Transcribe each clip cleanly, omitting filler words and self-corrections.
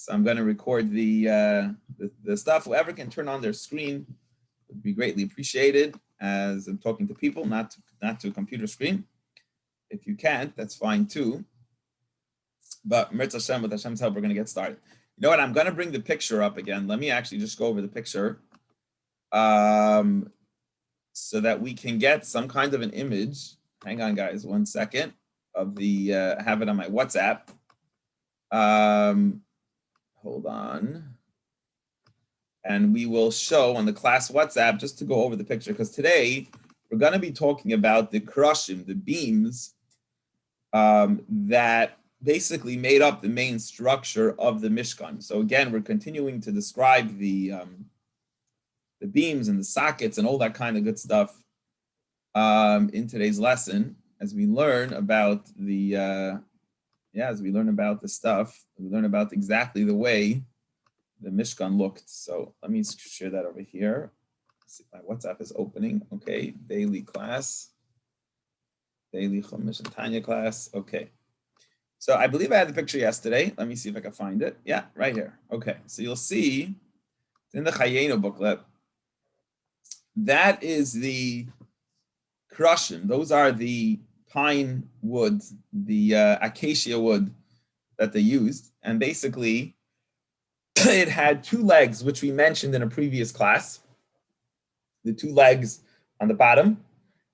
So I'm going to record the stuff. Whoever can turn on their screen would be greatly appreciated, as I'm talking to people, not to a computer screen. If you can't, that's fine too. But Mirza Hashem, with Hashem's help, we're going to get started. You know what? I'm going to bring the picture up again. Let me actually just go over the picture so that we can get some kind of an image. Hang on, guys, 1 second. Of the I have it on my WhatsApp. Hold on. And we will show on the class WhatsApp, just to go over the picture, because today we're going to be talking about the krushim, the beams that basically made up the main structure of the Mishkan. So again, we're continuing to describe the beams and the sockets and all that kind of good stuff in today's lesson, as we learn about the stuff. We learn about exactly the way the Mishkan looked. So let me share that over here. Let's see if my WhatsApp is opening. Okay, daily class, daily Chumash and Tanya class. Okay, so I believe I had the picture yesterday. Let me see if I can find it. Yeah, right here. Okay, so you'll see it's in the Chayenu booklet. That is the krushim. Those are the pine wood, the acacia wood that they used, and basically it had two legs, which we mentioned in a previous class. The two legs on the bottom,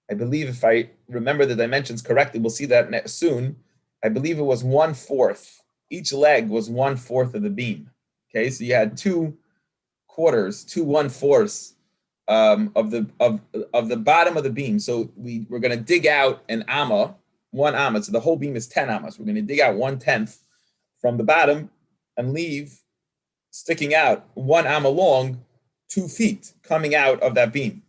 I believe, if I remember the dimensions correctly, we'll see that soon. I believe it was 1/4. Each leg was 1/4 of the beam. Okay, so you had 2 quarters, 2 1/4 of the bottom of the beam. So we're going to dig out an amma, 1 amma. So the whole beam is 10 ammas. We're going to dig out 1/10 from the bottom and leave sticking out 1 amma long, 2 feet coming out of that beam.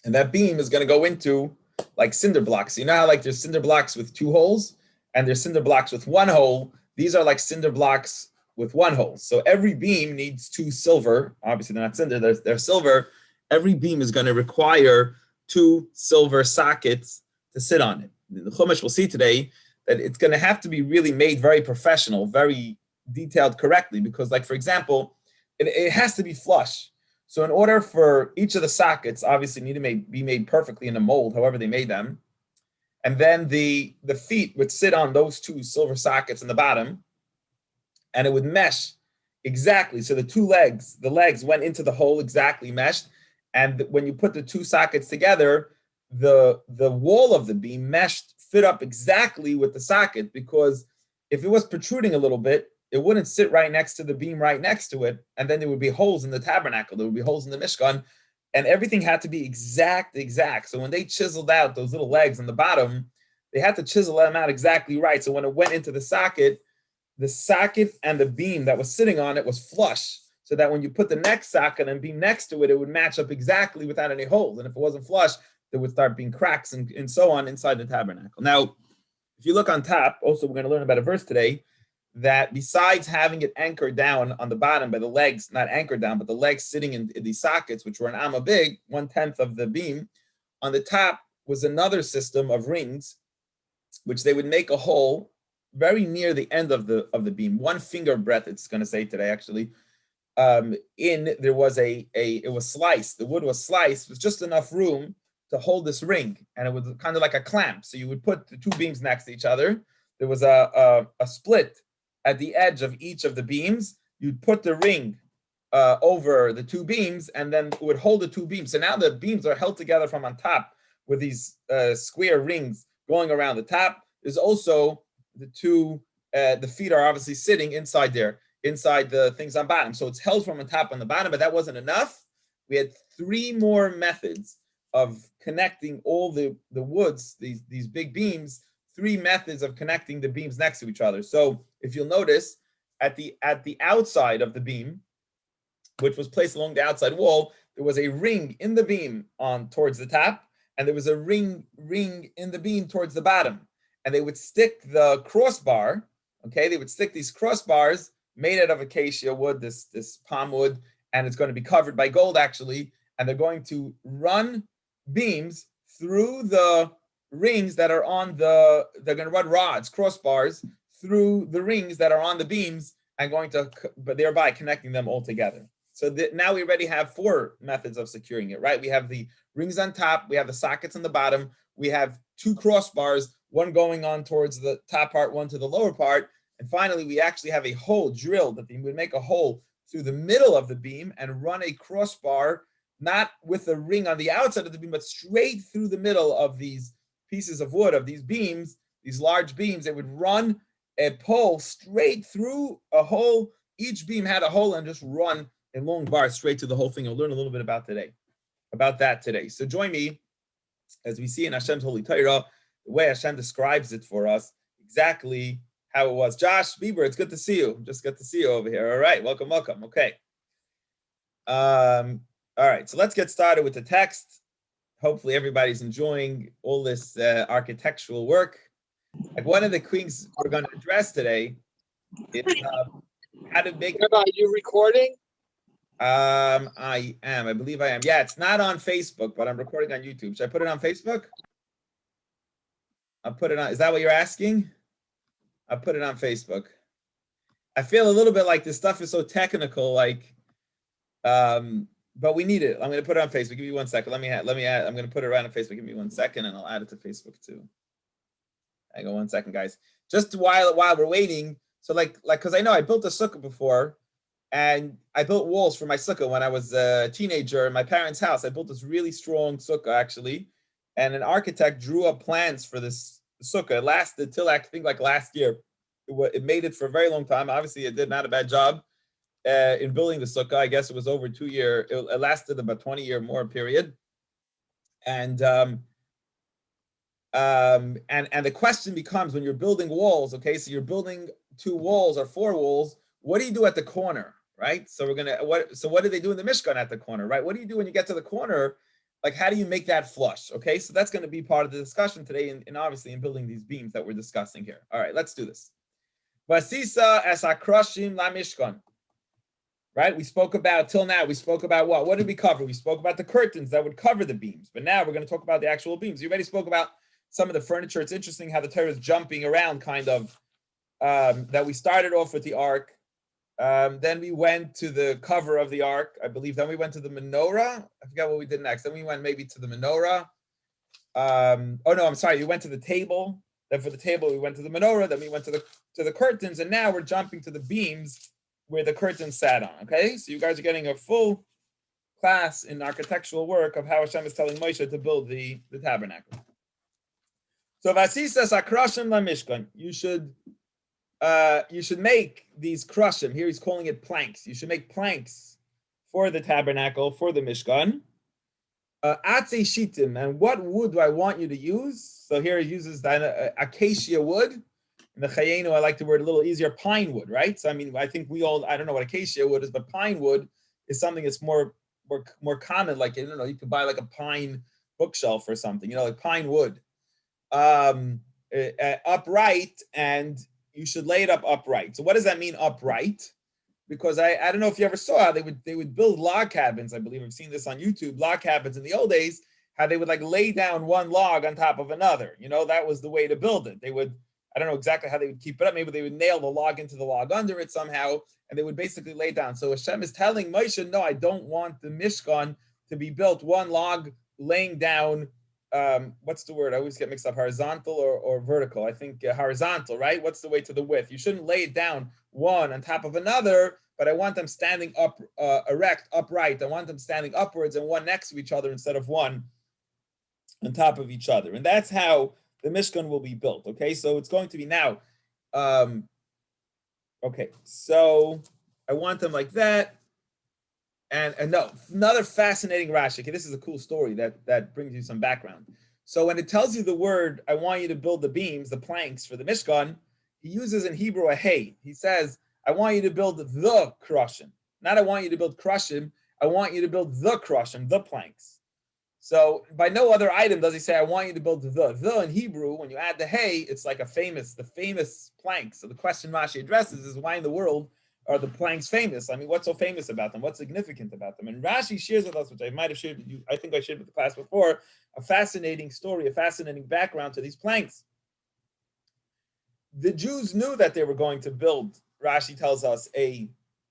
And that beam is going to go into like cinder blocks. You know how like there's cinder blocks with 2 holes and there's cinder blocks with 1 hole. These are like cinder blocks with 1 hole. So every beam needs 2 silver. Obviously they're not cinder, they're silver. Every beam is going to require 2 silver sockets to sit on it. The Chumash will see today that it's going to have to be really made very professional, very detailed correctly, because like, for example, it has to be flush. So in order for each of the sockets, obviously need to be made perfectly in a mold, however they made them. And then the feet would sit on those 2 silver sockets in the bottom, and it would mesh exactly. So the legs went into the hole exactly meshed. And when you put the 2 sockets together, the wall of the beam fit up exactly with the socket, because if it was protruding a little bit, it wouldn't sit right next to the beam right next to it, and then there would be holes in the tabernacle, there would be holes in the Mishkan, and everything had to be exact. So when they chiseled out those little legs on the bottom, they had to chisel them out exactly right. So when it went into the socket and the beam that was sitting on it was flush, so that when you put the next socket and beam next to it, it would match up exactly without any holes. And if it wasn't flush, there would start being cracks and so on inside the tabernacle. Now, if you look on top, also we're going to learn about a verse today, that besides having it anchored down on the bottom by the legs, not anchored down, but the legs sitting in these sockets, which were an amma big, 1/10 of the beam, on the top was another system of rings, which they would make a hole very near the end of the beam, 1 finger breadth, it's going to say today actually. There was it was sliced, the wood was sliced with just enough room to hold this ring, and it was kind of like a clamp. So you would put the 2 beams next to each other. There was a split at the edge of each of the beams. You'd put the ring over the 2 beams, and then it would hold the 2 beams. So now the beams are held together from on top with these square rings going around the top. There's also the feet are obviously sitting inside the things on bottom. So it's held from on top on the bottom, but that wasn't enough. We had 3 more methods of connecting all the woods, these big beams, 3 methods of connecting the beams next to each other. So if you'll notice, at the outside of the beam, which was placed along the outside wall, there was a ring in the beam towards the top, and there was a ring in the beam towards the bottom. And they would stick the crossbar, okay? They would stick these crossbars made out of acacia wood, this palm wood, and it's going to be covered by gold actually, and they're going to run beams through the rings that are they're going to run rods, crossbars, through the rings that are on the beams I'm going to, but thereby connecting them all together. So now we already have 4 methods of securing it, right? We have the rings on top, we have the sockets on the bottom, we have 2 crossbars, one going on towards the top part, one to the lower part, and finally we actually have a hole drilled that we would make a hole through the middle of the beam and run a crossbar, not with a ring on the outside of the beam, but straight through the middle of these pieces of wood, of these beams, these large beams. It would run a pole straight through a hole. Each beam had a hole and just run a long bar straight to the whole thing. We'll learn a little bit about that today. So join me as we see in Hashem's Holy Torah, the way Hashem describes it for us, exactly how it was. Josh Bieber, it's good to see you. Just good to see you over here. All right, welcome. Okay. All right, so let's get started with the text. Hopefully everybody's enjoying all this architectural work. Like one of the things we're going to address today is how to make. Are you recording? I am. I believe I am. Yeah, it's not on Facebook, but I'm recording on YouTube. Should I put it on Facebook? I'll put it on. Is that what you're asking? I'll put it on Facebook. I feel a little bit like this stuff is so technical, like, but we need it. I'm going to put it on Facebook. Give me 1 second. Let me add. I'm going to put it right on Facebook. Give me 1 second, and I'll add it to Facebook too. Hang on 1 second, guys. Just while we're waiting. So like, because I know I built a sukkah before, and I built walls for my sukkah when I was a teenager in my parents' house. I built this really strong sukkah actually, and an architect drew up plans for this sukkah. It lasted till I think like last year. It made it for a very long time. Obviously, it did not a bad job in building the sukkah. I guess it was over 2 year. It lasted about 20-year more period, and the question becomes when you're building walls. Okay, so you're building 2 walls or 4 walls. What do you do at the corner, right? So what do they do in the Mishkan at the corner, right? What do you do when you get to the corner? Like, how do you make that flush? Okay, so that's going to be part of the discussion today, and obviously in building these beams that we're discussing here. All right, let's do this. Vasisa as akroshim la Mishkan. Right? We spoke about what? What did we cover? We spoke about the curtains that would cover the beams, but now we're going to talk about the actual beams. You already spoke about some of the furniture. It's interesting how the Torah is jumping around, kind of. That we started off with the ark. Then we went to the cover of the ark, I believe. Then we went to the menorah. I forgot what we did next. Then we went maybe to the menorah. Oh no, I'm sorry. We went to the table. Then for the table, we went to the menorah. Then we went to the curtains, and now we're jumping to the beams where the curtains sat on. Okay, so you guys are getting a full class in architectural work of how Hashem is telling Moshe to build the tabernacle. So Vasisas akrashim la Mishkan. You should make these krushim. Here he's calling it planks. You should make planks for the tabernacle, for the Mishkan. Atze shitim. And what wood do I want you to use? So here he uses the acacia wood. In the Chayenu, I like the word a little easier, pine wood, right? So I mean, I think I don't know what acacia wood is, but pine wood is something that's more common. Like, you could buy like a pine bookshelf or something, like pine wood. Upright, and you should lay it up upright. So what does that mean, upright? Because I don't know if you ever saw how they would build log cabins. I believe I've seen this on YouTube. Log cabins in the old days, how they would like lay down one log on top of another. That was the way to build it. They would, I don't know exactly how they would keep it up. Maybe they would nail the log into the log under it somehow, and they would basically lay down. So Hashem is telling Moshe, no, I don't want the Mishkan to be built one log laying down. What's the word? I always get mixed up, horizontal or vertical. I think horizontal, right? What's the way to the width? You shouldn't lay it down one on top of another, but I want them standing up, erect, upright. I want them standing upwards and one next to each other instead of one on top of each other. And that's how the Mishkan will be built. Okay, so it's going to be now. Okay, so I want them like that. And no, another fascinating Rashi. Okay, this is a cool story that brings you some background. So when it tells you the word, I want you to build the beams, the planks for the Mishkan, he uses in Hebrew a hey. He says, I want you to build the krushim. Not I want you to build krushim, I want you to build the krushim, the planks. So by no other item does he say, I want you to build the in Hebrew. When you add the hey, it's like the famous planks. So the question Rashi addresses is, why in the world are the planks famous? I mean, what's so famous about them? What's significant about them? And Rashi shares with us, which I might have shared with you, I think I shared with the class before, a fascinating story, a fascinating background to these planks. The Jews knew that they were going to build Rashi tells us, a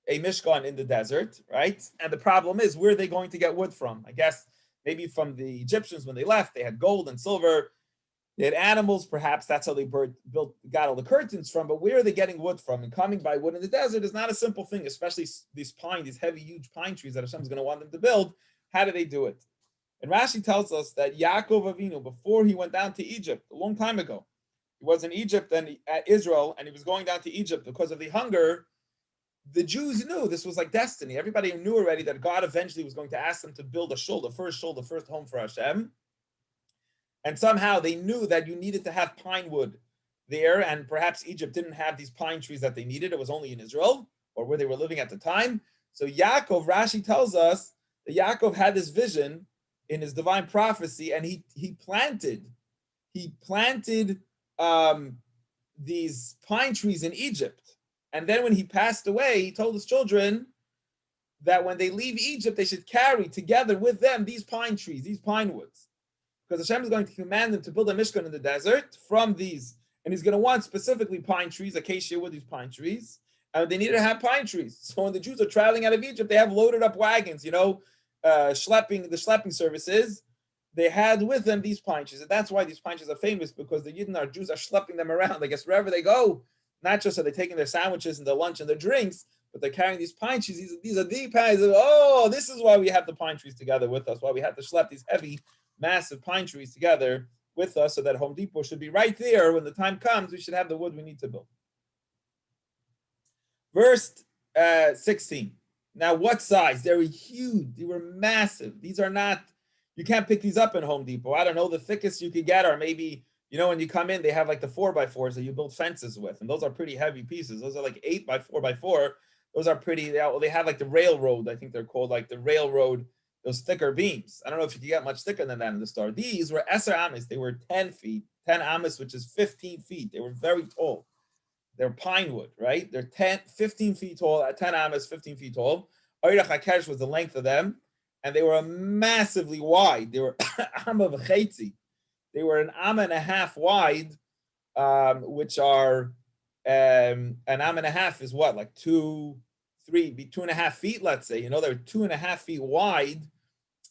Mishkan in the desert, right? And the problem is, where are they going to get wood from? I guess maybe from the Egyptians when they left, they had gold and silver. They had animals, perhaps got all the curtains from, but where are they getting wood from? And coming by wood in the desert is not a simple thing, especially these heavy, huge pine trees that Hashem is going to want them to build. How do they do it? And Rashi tells us that Yaakov Avinu, before he went down to Egypt, a long time ago, he was in Egypt and at Israel, and he was going down to Egypt because of the hunger. The Jews knew this was like destiny. Everybody knew already that God eventually was going to ask them to build a shul, the first home for Hashem. And somehow they knew that you needed to have pine wood there, and perhaps Egypt didn't have these pine trees that they needed. It was only in Israel, or where they were living at the time. So Yaakov, Rashi tells us that Yaakov had this vision in his divine prophecy, and he planted these pine trees in Egypt. And then when he passed away, he told his children that when they leave Egypt, they should carry together with them these pine trees, these pine woods. Because Hashem is going to command them to build a Mishkan in the desert from these. And he's going to want specifically pine trees, acacia wood, these pine trees. And they need to have pine trees. So when the Jews are traveling out of Egypt, they have loaded up wagons, the schlepping services. They had with them these pine trees. And that's why these pine trees are famous, because the Yidden, Jews, are schlepping them around. I guess wherever they go, not just are they taking their sandwiches and their lunch and their drinks, but they're carrying these pine trees. These are the pines. Oh, this is why we have the pine trees together with us, why we have to schlep these heavy, massive pine trees together with us, so that Home Depot should be right there when the time comes. We should have the wood we need to build. Verse 16. Now, what size? They were huge. They were massive. These are not, you can't pick these up in Home Depot. I don't know, the thickest you could get are maybe, when you come in, they have like the 4x4s that you build fences with, and those are pretty heavy pieces. Those are like 8x4x4. Those are pretty, they have like the railroad, I think they're called, like the railroad, those thicker beams. I don't know if you can get much thicker than that in the store. These were Eser Amis. They were 10 feet, 10 Amis, which is 15 feet. They were very tall. They're pine wood, right? They're 15 feet tall, 10 Amis, 15 feet tall. Oirach HaKeresh was the length of them, and they were massively wide. They were Amma V'chetzi. They were an amma and a half wide, which are an amma and a half is what, like 2.5 feet, let's say. They're 2.5 feet wide,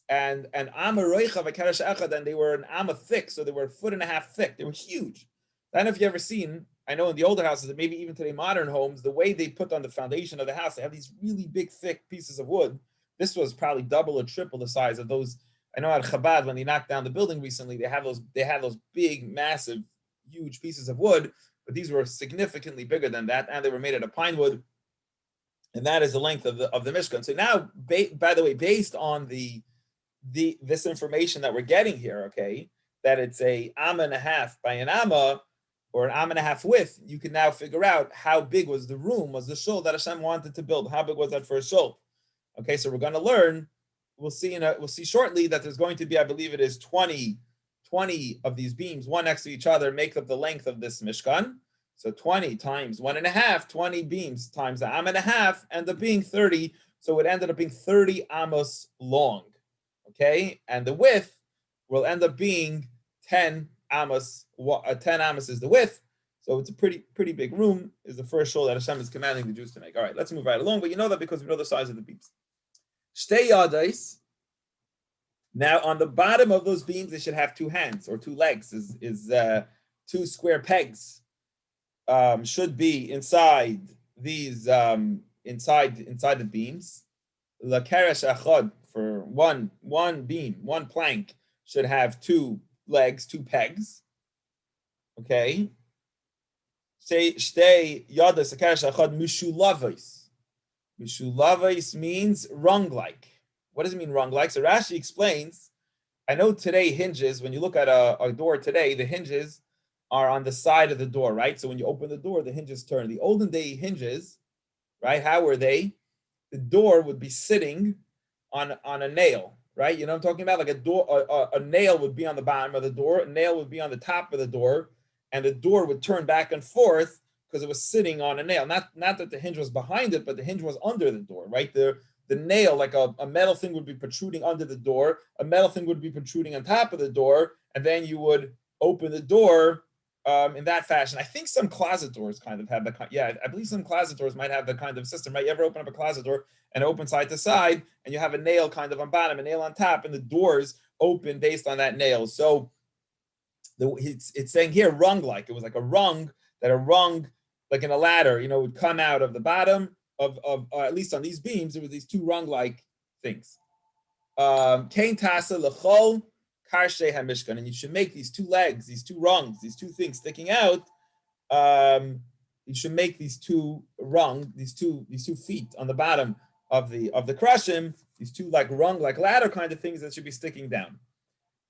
and amma roicha v'keresh echad, and they were an amma thick, so they were 1.5 feet thick. They were huge. I don't know if you've ever seen, I know in the older houses, and maybe even today modern homes, the way they put on the foundation of the house, they have these really big, thick pieces of wood. This was probably double or triple the size of those. I know at Chabad, when they knocked down the building recently, they had those big, massive, huge pieces of wood, but these were significantly bigger than that, and they were made out of pine wood, and that is the length of the Mishkan. So now, by the way, based on this information that we're getting here, okay, that it's a amma and a half by an amma, or an amma and a half width, you can now figure out how big was the room, was the shul that Hashem wanted to build. How big was that first shul? Okay, so we're going to learn. We'll see shortly that there's going to be, I believe it is 20 of these beams, one next to each other, make up the length of this Mishkan. So 20 times 1.5, 20 beams times the amma and a half, end up being 30. So it ended up being 30 amos long. Okay, and the width will end up being 10 amos. 10 amos is the width. So it's a pretty big room. Is the first shul that Hashem is commanding the Jews to make. All right, let's move right along. But you know that because we know the size of the beams. Shtei yadais. Now on the bottom of those beams, they should have 2 hands or 2 legs. Is 2 square pegs should be inside these inside the beams. La keresh achad, for one beam, one plank should have 2 legs, 2 pegs. Okay. Say shtei yadais la keresh achad mishulavais. Mishulavais means rung-like. What does it mean rung-like? So Rashi explains, I know today hinges, when you look at a door today, the hinges are on the side of the door, right? So when you open the door, the hinges turn. The olden day hinges, right? How were they? The door would be sitting on a nail, right? You know what I'm talking about? Like a nail would be on the bottom of the door, a nail would be on the top of the door, and the door would turn back and forth because it was sitting on a nail. Not that the hinge was behind it, but the hinge was under the door, right? The nail, like a metal thing would be protruding under the door, a metal thing would be protruding on top of the door, and then you would open the door in that fashion. I think some closet doors kind of have the, yeah, I believe some closet doors might have the kind of system, right? You ever open up a closet door and open side to side, and you have a nail kind of on bottom, a nail on top, and the doors open based on that nail. So it's saying here rung-like. It was like a rung, that a rung, like in a ladder, would come out of the bottom of at least on these beams, there were these two rung-like things. Kain tasa lechol karshe hamishkan, and you should make these two legs, these two rungs, these two things sticking out. You should make these two these two feet on the bottom of the krashim, these two like rung, like ladder kind of things that should be sticking down.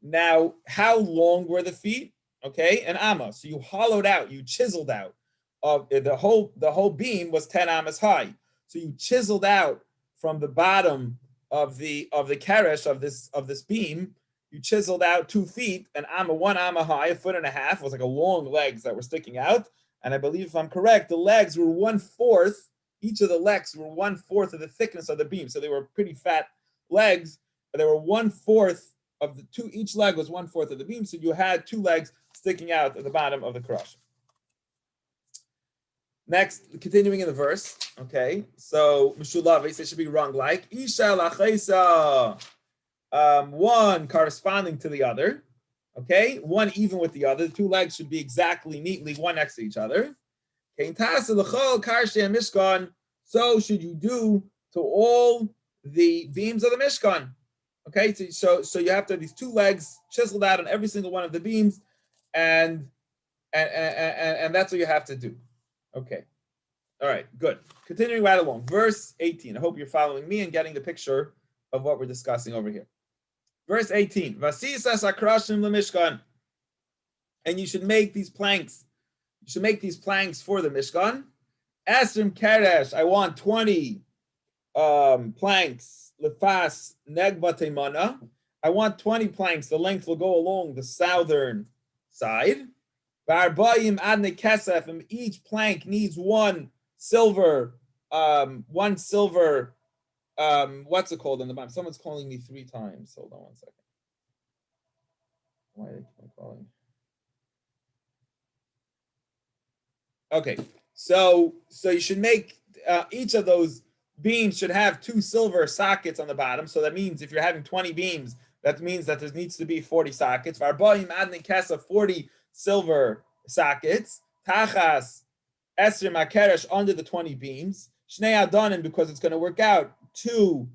Now, how long were the feet? Okay, an amma. So you hollowed out, you chiseled out. The whole beam was 10 ammas high. So you chiseled out from the bottom of the keresh of this beam. You chiseled out 2 feet, an amma, 1 amma high, 1.5 feet, was like a long legs that were sticking out. And I believe, if I'm correct, the legs were 1/4. Each of the legs were 1/4 of the thickness of the beam. So they were pretty fat legs, but they were 1/4 of the two. Each leg was 1/4 of the beam. So you had 2 legs sticking out at the bottom of the karash. Next, continuing in the verse, okay, so Mishulavis, it should be wrong like Isha Lachaisa, one corresponding to the other, okay, one even with the other. The 2 legs should be exactly neatly one next to each other. So should you do to all the beams of the Mishkan. Okay, so you have to have these 2 legs chiseled out on every single one of the beams, and that's what you have to do. Okay. All right, good. Continuing right along. Verse 18. I hope you're following me and getting the picture of what we're discussing over here. Verse 18. Vasisas akrashim lemishkan. And you should make these planks. You should make these planks for the Mishkan. Asrim keresh. I want 20 planks. Lefas negbatemana. I want 20 planks. The length will go along the southern side. Varbayim adne kesef, and each plank needs 1 silver, what's it called in the Bible? Someone's calling me 3 times. Hold on 1 second. Why am I calling? Okay, so you should make each of those beams should have 2 silver sockets on the bottom. So that means if you're having 20 beams, that means that there needs to be 40 sockets. Varbayim adne kesef, 40 silver sockets. Tachas esrim akeresh, under the 20 beams. Shnei adanim, because it's going to work out 2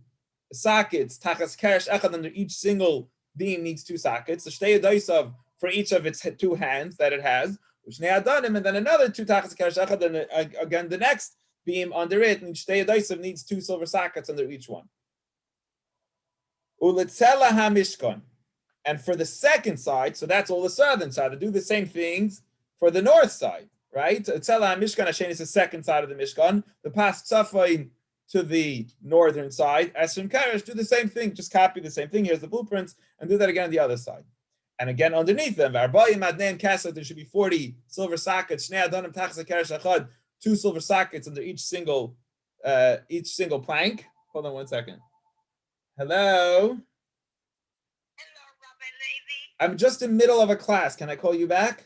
sockets. Tachas keresh echad, under each single beam needs 2 sockets. So shtei adaisav, for each of its 2 hands that it has. Shnei adanim, and then another 2 tachas keresh echad, and again the next beam under it, and shtei adaisav needs 2 silver sockets under each one. Ulitzela hamishkan. And for the second side, so that's all the southern side, to do the same things for the north side, right? Tzela Mishkan Hashem is the second side of the Mishkan. The Pas Tzafain to the northern side. Esrim Karesh, do the same thing, just copy the same thing. Here's the blueprints, and do that again on the other side. And again underneath them, Varbayim Adneim Kasset, there should be 40 silver sockets. Shnei Adonim Tachas Karesh Achad, 2 silver sockets under each single plank. Hold on 1 second. Hello. I'm just in the middle of a class. Can I call you back?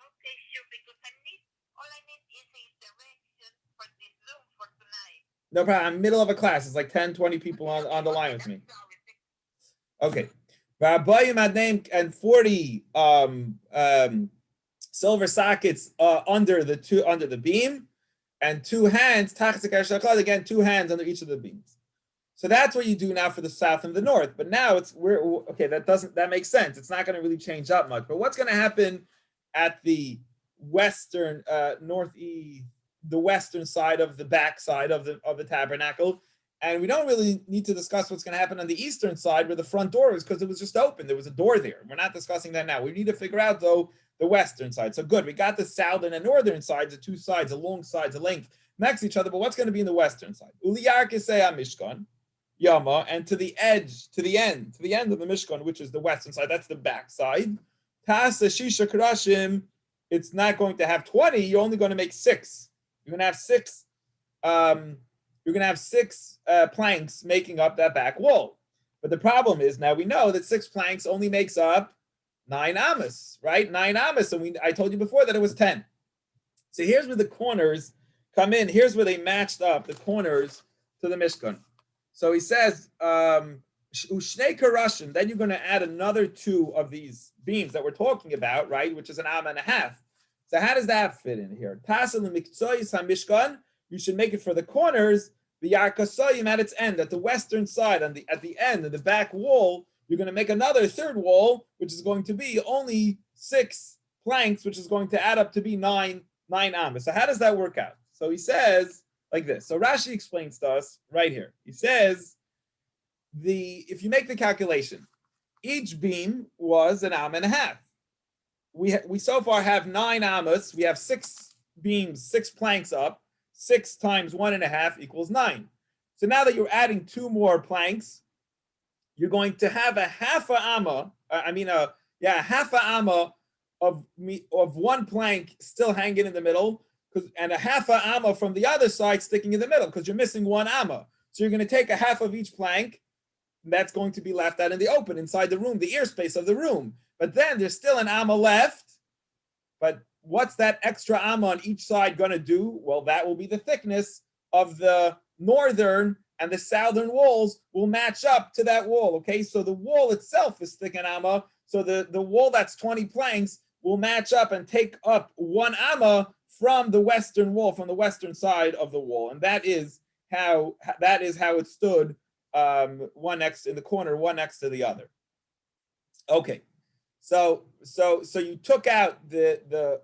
Okay, sure, because all I need is a direction for the Zoom for tonight. No problem. I'm in the middle of a class. It's like 10, 20 people on the line with me. Okay. And 40 silver sockets under the beam, and 2 hands, again, 2 hands under each of the beams. So that's what you do now for the south and the north. But now that makes sense. It's not going to really change up much. But what's going to happen at the western northeast, the western side of the back side of the tabernacle? And we don't really need to discuss what's going to happen on the eastern side where the front door is, because it was just open. There was a door there. We're not discussing that now. We need to figure out, though, the western side. So good. We got the southern and northern sides, the 2 sides, the long sides, the length next to each other. But what's going to be in the western side? Uliyar Kisei Mishkan. Yama, and to the end of the Mishkan, which is the western side, that's the back side. Tasa Shisha Karashim, it's not going to have 20, you're only going to make 6. You're going to have 6. You're going to have 6 planks making up that back wall. But the problem is, now we know that 6 planks only makes up 9 amas, right? 9 amas. And I told you before that it was 10. So here's where the corners come in. Here's where they matched up the corners to the Mishkan. So he says, Ushnei karashim, then you're going to add another 2 of these beams that we're talking about, right? Which is an amma and a half. So how does that fit in here? Tasel mikzois hamishkan, you should make it for the corners, the yarkasoyim at its end, at the western side, at the end of the back wall, you're going to make another 3rd wall, which is going to be only 6 planks, which is going to add up to be 9 amas. So how does that work out? So he says like this. So Rashi explains to us right here. He says, if you make the calculation, each beam was an amma and a half. We so far have 9 amas. We have 6 beams, 6 planks up. 6 times 1.5 equals 9. So now that you're adding 2 more planks, you're going to have a half a amma. Half a amma of 1 plank still hanging in the middle, and a half a amma from the other side sticking in the middle, because you're missing 1 amma. So you're going to take a half of each plank. That's going to be left out in the open inside the room, the ear space of the room. But then there's still an amma left. But what's that extra amma on each side going to do? Well, that will be the thickness of the northern and the southern walls will match up to that wall. Okay, so the wall itself is thick an amma. So the wall that's 20 planks will match up and take up 1 amma from the western wall, from the western side of the wall. And that is how it stood. One next in the corner, one next to the other. Okay, so you took out the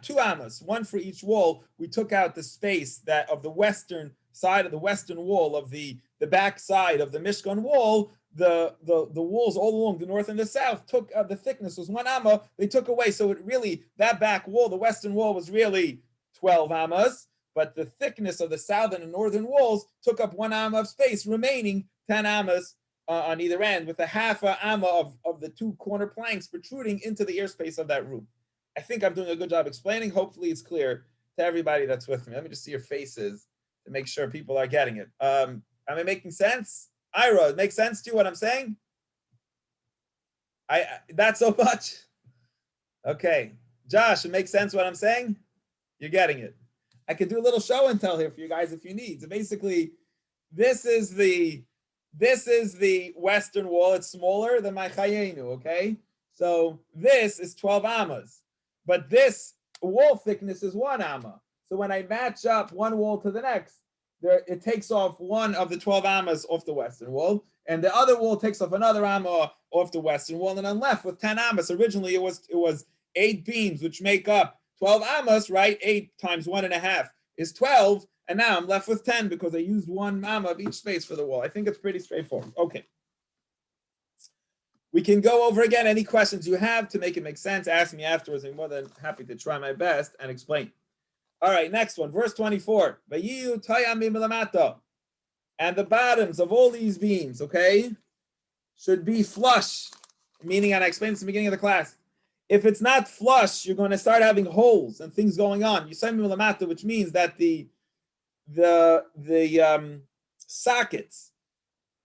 2 amas, 1 for each wall. We took out the space that of the western side of the western wall of the back side of the Mishkan wall. The walls all along the north and the south took the thickness was 1 amma. They took away, so it really, that back wall, the western wall, was really 12 amas. But the thickness of the southern and northern walls took up 1 amma of space, remaining 10 amas on either end, with a half a amma of the 2 corner planks protruding into the ear space of that room. I think I'm doing a good job explaining. Hopefully it's clear to everybody that's with me. Let me just see your faces to make sure people are getting it. Am I making sense? Ira, it makes sense to you what I'm saying? Not so much? Okay. Josh, it makes sense what I'm saying? You're getting it. I could do a little show and tell here for you guys if you need. So basically, this is the western wall. It's smaller than my Chayenu, okay? So this is 12 amas. But this wall thickness is 1 amma. So when I match up one wall to the next, it takes off 1 of the 12 amas off the western wall, and the other wall takes off another amma off the western wall, and I'm left with 10 amas. Originally, it was 8 beams, which make up 12 amas, right? 8 times 1.5 is 12, and now I'm left with 10 because I used 1 amma of each space for the wall. I think it's pretty straightforward. Okay. We can go over again any questions you have to make it make sense. Ask me afterwards. I'm more than happy to try my best and explain. All right, next one, verse 24. And the bottoms of all these beams, okay, should be flush, meaning, and I explained this at the beginning of the class, if it's not flush, you're going to start having holes and things going on. Which means that the sockets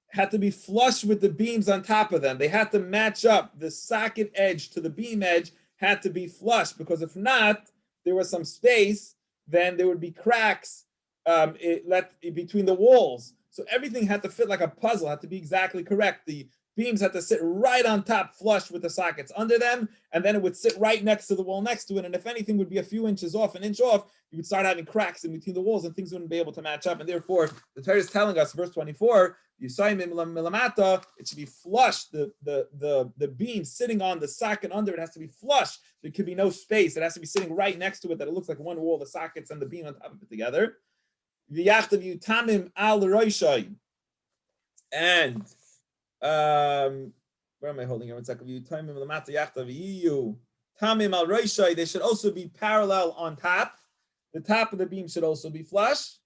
had to be flush with the beams on top of them. They had to match up. The socket edge to the beam edge had to be flush, because if not, there was some space, then there would be cracks between the walls. So everything had to fit like a puzzle, had to be exactly correct. The beams had to sit right on top, flush with the sockets under them, and then it would sit right next to the wall next to it. And if anything would be a few inches off, an inch off, you would start having cracks in between the walls, and things wouldn't be able to match up. And therefore, the Torah is telling us, verse 24, it should be flush. The beam sitting on the socket under it has to be flush. There could be no space. It has to be sitting right next to it, that it looks like one wall, the sockets and the beam on top of it together. And where am I holding here? 1 second. They should also be parallel on top. The top of the beam should also be flush.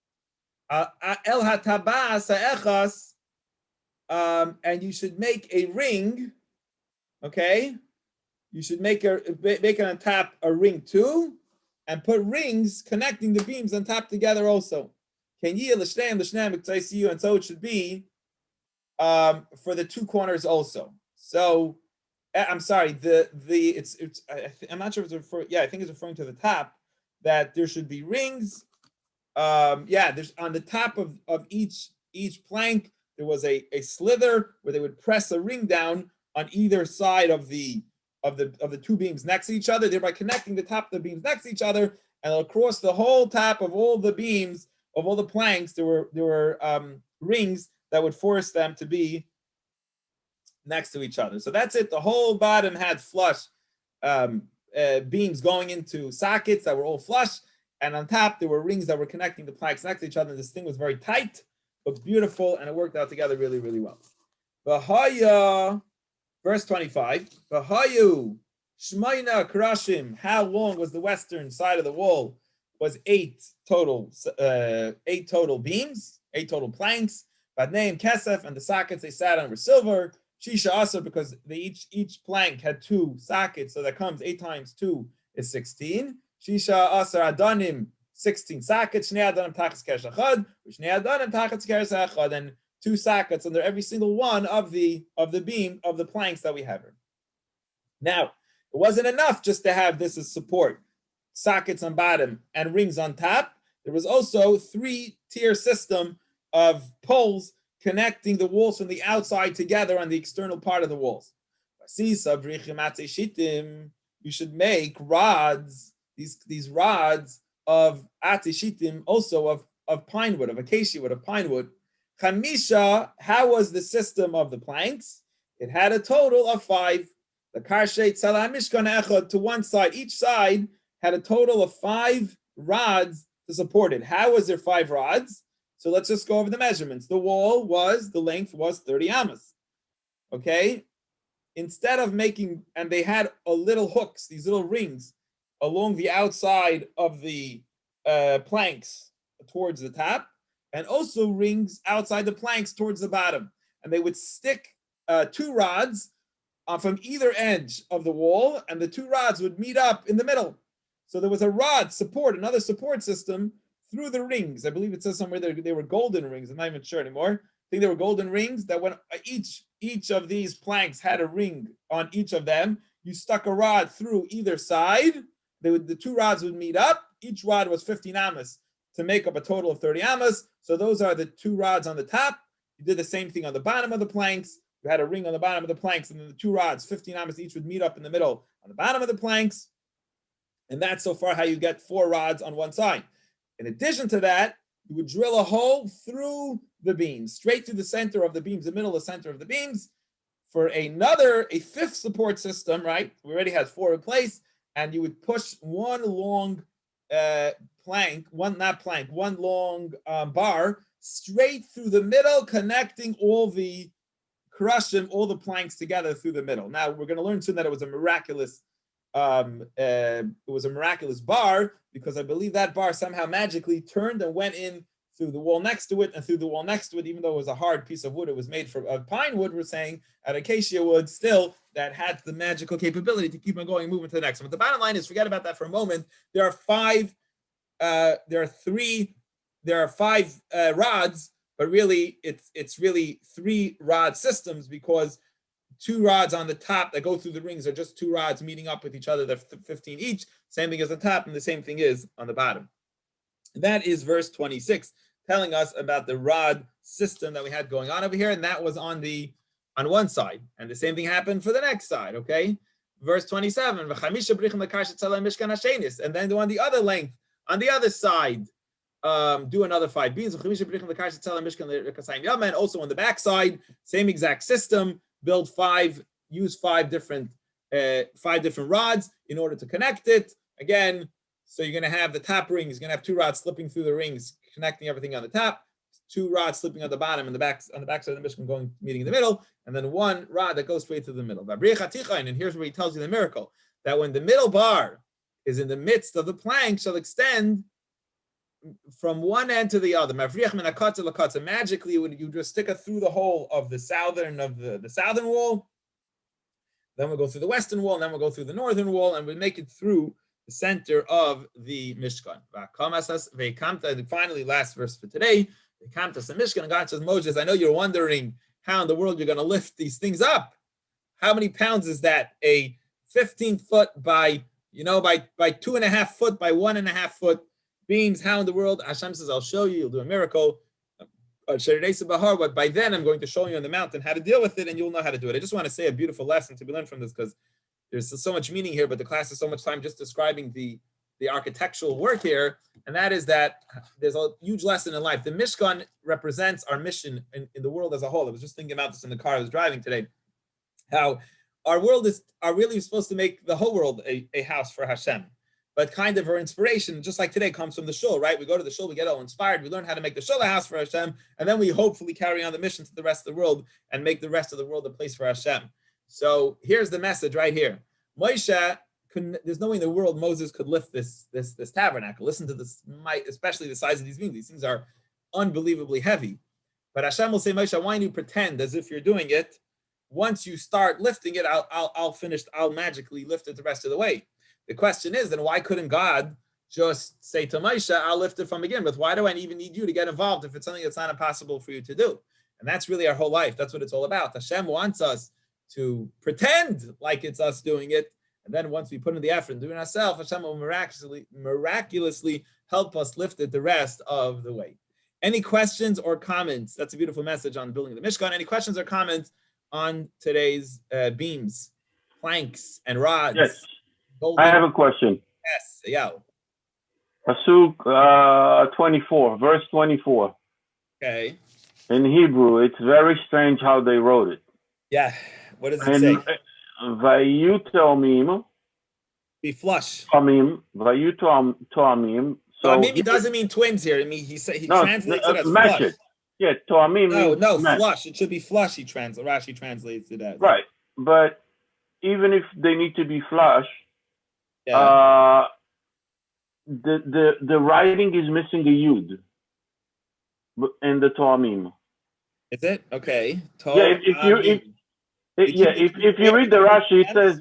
And you should make a ring. Okay, you should make it on top a ring too, and put rings connecting the beams on top together also. And so it should be for the 2 corners also. So I'm sorry, I'm not sure if it's referring, yeah, I think it's referring to the top, that there should be rings. There's on the top of each plank, there was a slither where they would press a ring down on either side of the two beams next to each other, thereby connecting the top of the beams next to each other, and across the whole top of all the beams of all the planks, there were rings that would force them to be next to each other. So that's it. The whole bottom had flush beams going into sockets that were all flush, and on top there were rings that were connecting the planks next to each other. And this thing was very tight, looked beautiful, and it worked out together really, really well. V'haya, verse 25. V'hayu shmayna krashim. How long was the western side of the wall? Was 8 total beams, 8 total planks. Badneim kesef, and the sockets they sat on were silver. Shisha also, because each plank had 2 sockets, so that comes 8 times 2 is 16. Shisha asar adanim, 16 sockets. Shnei adanim tachas keres echad, shnei adanim tachas keres echad, and 2 sockets under every single one of the beam of the planks that we have here. Now, it wasn't enough just to have this as support, sockets on bottom and rings on top. There was also 3-tier system of poles connecting the walls from the outside together on the external part of the walls. You should make rods, these rods of atishitim, also of pine wood, of acacia wood, of pine wood. Chamisha, how was the system of the planks? It had a total of 5. The karshet tzala mishkan echad, to one side, each side had a total of 5 rods to support it. How was there 5 rods? So let's just go over the measurements. The length was 30 amas. Okay? Instead of making, and they had a little hooks, these little rings along the outside of the planks towards the top, and also rings outside the planks towards the bottom. And they would stick 2 rods from either edge of the wall, and the 2 rods would meet up in the middle. So there was a rod support, another support system through the rings. I believe it says somewhere they were golden rings. I'm not even sure anymore. I think they were golden rings that when each of these planks had a ring on each of them, you stuck a rod through either side. The 2 rods would meet up. Each rod was 15 amas to make up a total of 30 amas. So those are the 2 rods on the top. You did the same thing on the bottom of the planks. You had a ring on the bottom of the planks, and then the 2 rods, 15 amas each, would meet up in the middle on the bottom of the planks. And that's so far how you get 4 rods on one side. In addition to that, you would drill a hole through the beams, straight through the center of the beams, the middle of the center of the beams, for a 5th support system, right? We already had 4 in place, and you would push one long one long bar straight through the middle, connecting all the planks together through the middle. Now, we're going to learn soon that it was a miraculous bar, because I believe that bar somehow magically turned and went in through the wall next to it, and through the wall next to it, even though it was a hard piece of wood, it was made from pine wood, we're saying, at acacia wood, still, that had the magical capability to keep on going, moving to the next one. But the bottom line is, forget about that for a moment. There are 5 rods, but really, it's really 3 rod systems, because 2 rods on the top that go through the rings are just 2 rods meeting up with each other. They're 15 each. Same thing as the top, and the same thing is on the bottom. That is verse 26, telling us about the rod system that we had going on over here, and that was on one side. And the same thing happened for the next side, okay? Verse 27, and then do on the other length, on the other side, do another 5 beams. And also on the back side, same exact system. Use 5 different rods in order to connect it. Again, so you're going to have the top ring is going to have 2 rods slipping through the rings, connecting everything on the top, 2 rods slipping on the bottom, and on the back side of the Mishkan meeting in the middle, and then 1 rod that goes straight to the middle. And here's where he tells you the miracle, that when the middle bar is in the midst of the plank, shall extend from one end to the other. Magically, you just stick it through the hole of the southern wall. Then we'll go through the western wall, and then we'll go through the northern wall, and we'll make it through the center of the Mishkan. And finally, last verse for today. God says, Moses, I know you're wondering how in the world you're going to lift these things up. how many pounds is that? A 15-foot by 2.5 foot by 1.5 foot beams. How in the world? Hashem says, I'll show you. You'll do a miracle. But by then I'm going to show you on the mountain how to deal with it, and you'll know how to do it. I just want to say a beautiful lesson to be learned from this, because there's so much meaning here, but the class is so much time just describing the architectural work here, and that is that there's a huge lesson in life. The Mishkan represents our mission in the world as a whole. I was just thinking about this in the car I was driving today, how our world are really supposed to make the whole world a house for Hashem. But kind of our inspiration, just like today, comes from the shul, right? We go to the shul, we get all inspired, we learn how to make the shul a house for Hashem, and then we hopefully carry on the mission to the rest of the world and make the rest of the world a place for Hashem. So here's the message right here. Moshe, there's no way in the world Moses could lift this tabernacle. Listen to this, especially the size of these beams. These things are unbelievably heavy. But Hashem will say, Moshe, why do you pretend as if you're doing it? Once you start lifting it, I'll magically lift it the rest of the way. The question is, then why couldn't God just say to Moshe, I'll lift it from begin with? Why do I even need you to get involved if it's something that's not impossible for you to do? And that's really our whole life. That's what it's all about. Hashem wants us to pretend like it's us doing it. And then once we put in the effort and do it ourselves, Hashem will miraculously help us lift it the rest of the way. Any questions or comments? That's a beautiful message on building the Mishkan. Any questions or comments on today's beams, planks, and rods? Yes. I have a question. Yes, yeah. Pasuk 24, verse 24. Okay. In Hebrew, it's very strange how they wrote it. Yeah. What does it say? Vayu Toamim. Be flush. Toamim. Vayu Toamim. So Toamim doesn't mean twins here. I mean, he translates it as match flush. It. Yeah, Toamim. No, flush. It should be flush. Rashi translates it as. Right, but even if they need to be flush, yeah. The writing is missing a yud in the Toamim. Is it? Okay. If you read the Rashi, it says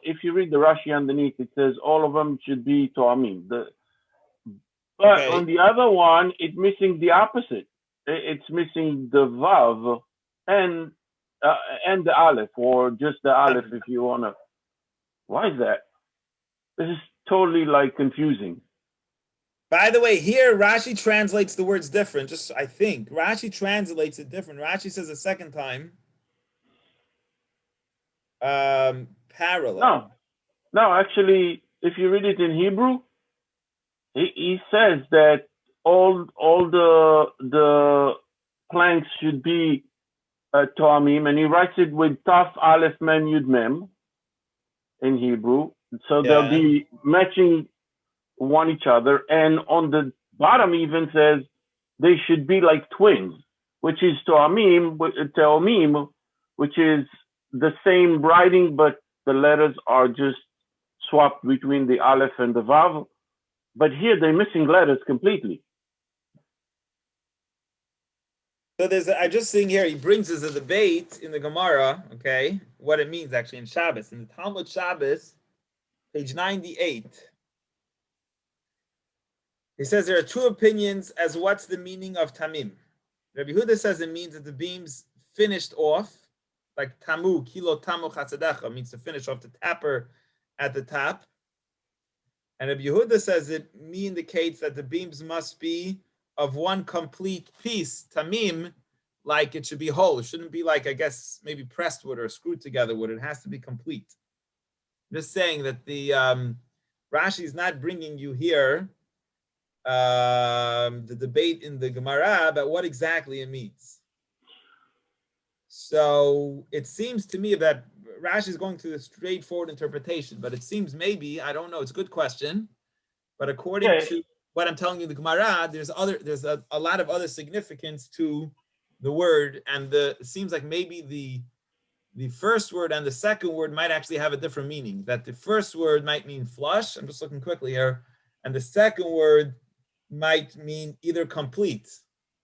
if you read the Rashi underneath, it says all of them should be Toamim. But on the other one, it's missing the opposite. It's missing the Vav and the Aleph, or just the Aleph if you wanna. Why is that? This is totally confusing. By the way, here Rashi translates the words different. I think Rashi translates it different. Rashi says a second time. Parallel. No, actually, if you read it in Hebrew, he says that all the planks should be Toamim, and he writes it with Taf Aleph Mem Yud Mem in Hebrew, so they'll be matching one each other. And on the bottom even says they should be like twins, which is Toamim, which is the same writing, but the letters are just swapped between the Aleph and the Vav. But here they're missing letters completely. So I'm just seeing here, he brings us a debate in the Gemara, okay, what it means actually in Shabbos. In the Talmud Shabbos, page 98, he says there are two opinions as what's the meaning of Tamim. Rabbi Yehuda says it means that the beams finished off, like tamu, kilo tamu chatzadecha, means to finish off the tapper at the top. And Rabbi Yehuda says it indicates that the beams must be of one complete piece, tamim, like it should be whole. It shouldn't be like, I guess, maybe pressed wood or screwed together wood. It has to be complete. Just saying that the Rashi is not bringing you here the debate in the Gemara about what exactly it means. So it seems to me that Rashi is going through a straightforward interpretation, but it seems maybe, I don't know, it's a good question, but according to what I'm telling you, the Gemara, there's a lot of other significance to the word, and it seems like maybe the first word and the second word might actually have a different meaning. That the first word might mean flush, I'm just looking quickly here, and the second word might mean either complete,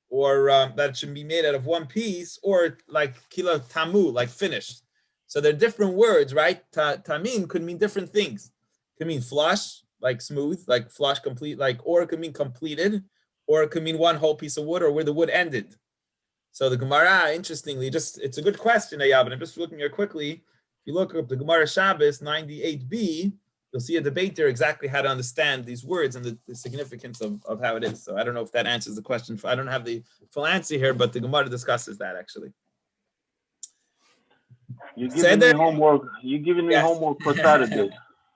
or that it should be made out of one piece, or like kilo tamu, like finished. So they're different words, right? Tamim could mean different things. It could mean flush, like smooth, like flush, complete, or it could mean completed, or it could mean one whole piece of wood, or where the wood ended. So the Gemara, interestingly, it's a good question, Eyal, but I'm just looking here quickly. If you look up the Gemara Shabbos 98b, you'll see a debate there exactly how to understand these words and the significance of how it is. So I don't know if that answers the question. I don't have the full answer here, but the Gemara discusses that actually. You're giving me homework. You're giving me homework for Saturday.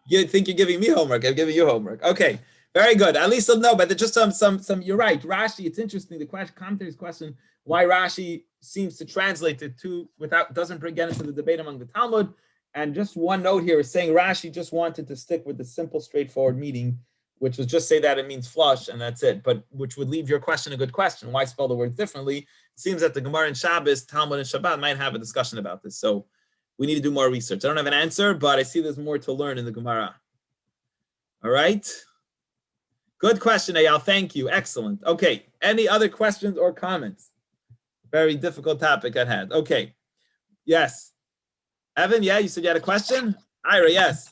You think you're giving me homework? I'm giving you homework. Okay, very good. At least I'll know. But just some. You're right. Rashi. It's interesting. The commentary's question why Rashi seems to translate it doesn't bring get into the debate among the Talmud. And just one note here is saying Rashi just wanted to stick with the simple, straightforward meaning, which was just say that it means flush and that's it. But which would leave your question a good question. Why spell the word differently? It seems that the Gemara and Shabbos, Talmud and Shabbat might have a discussion about this. So we need to do more research. I don't have an answer, but I see there's more to learn in the Gemara. All right. Good question, Eyal. Thank you. Excellent. Okay. Any other questions or comments? Very difficult topic at hand. Okay. Yes. Evan, yeah, you said you had a question? Ira, yes.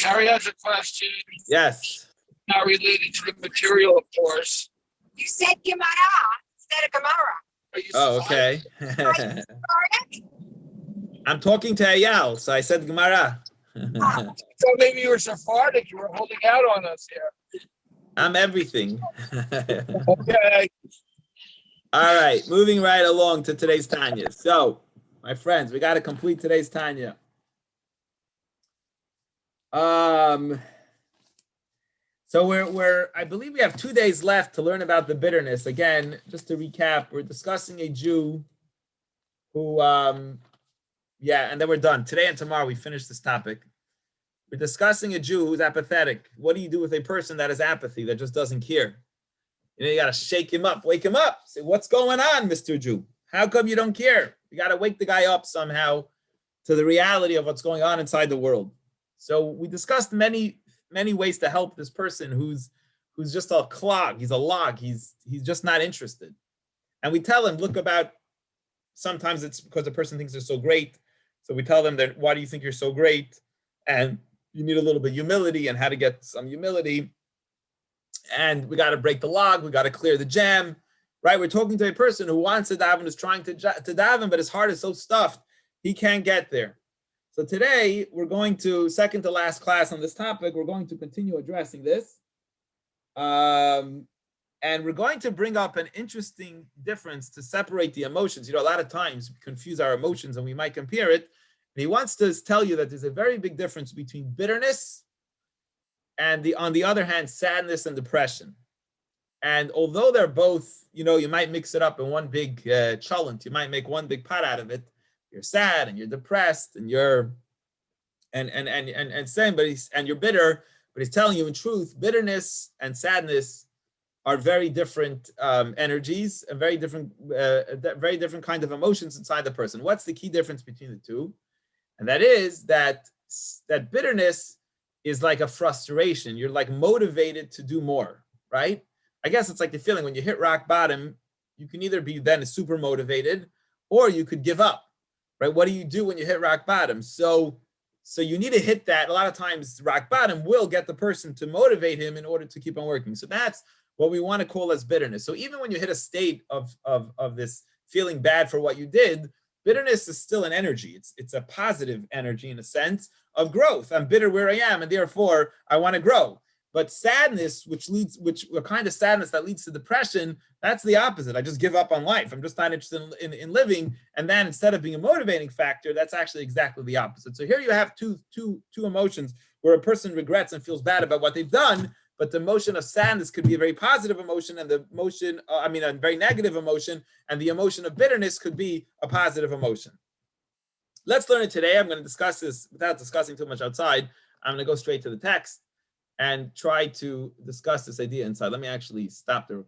Harry has a question. Yes. Not related to the material, of course. You said Gemara instead of Gemara. Are you Oh, okay. I'm talking to Eyal, so I said Gemara. So maybe you were Sephardic. You were holding out on us here. I'm everything. Okay. All right, moving right along to today's Tanya. So, my friends, we got to complete today's Tanya. So I believe we have 2 days left to learn about the bitterness. Again, just to recap, we're discussing a Jew who, and then we're done. Today and tomorrow we finish this topic. We're discussing a Jew who's apathetic. What do you do with a person that has apathy, that just doesn't care? You got to shake him up, wake him up. Say, what's going on, Mr. Jew? How come you don't care? You got to wake the guy up somehow to the reality of what's going on inside the world. So we discussed many ways to help this person who's just a clog. He's a log. He's just not interested. And we tell him, sometimes it's because the person thinks they're so great. So we tell them that, why do you think you're so great? And you need a little bit of humility and how to get some humility. And we got to break the log. We got to clear the jam, right? We're talking to a person who wants to daven, is trying to daven, but his heart is so stuffed, he can't get there. So today we're going to, second to last class on this topic, we're going to continue addressing this. And we're going to bring up an interesting difference to separate the emotions. A lot of times we confuse our emotions and we might compare it. And he wants to tell you that there's a very big difference between bitterness and on the other hand, sadness and depression. And although they're both, you might mix it up in one big cholent, you might make one big pot out of it. You're sad and you're depressed and you're saying, but you're bitter, but he's telling you in truth, bitterness and sadness are very different energies and very different kind of emotions inside the person. What's the key difference between the two? And that is that bitterness is like a frustration. You're like motivated to do more, right? I guess it's like the feeling when you hit rock bottom, you can either be then super motivated or you could give up, right? What do you do when you hit rock bottom? So you need to hit that. A lot of times rock bottom will get the person to motivate him in order to keep on working. So that's what we want to call as bitterness. So even when you hit a state of this feeling bad for what you did, bitterness is still an energy. It's a positive energy in a sense of growth. I'm bitter where I am, and therefore I want to grow. But sadness, which a kind of sadness that leads to depression, that's the opposite. I just give up on life. I'm just not interested in living. And then instead of being a motivating factor, that's actually exactly the opposite. So here you have two emotions where a person regrets and feels bad about what they've done. But the emotion of sadness could be a very positive emotion, and the emotion, a very negative emotion, and the emotion of bitterness could be a positive emotion. Let's learn it today. I'm going to discuss this without discussing too much outside. I'm going to go straight to the text and try to discuss this idea inside. Let me actually stop the recording.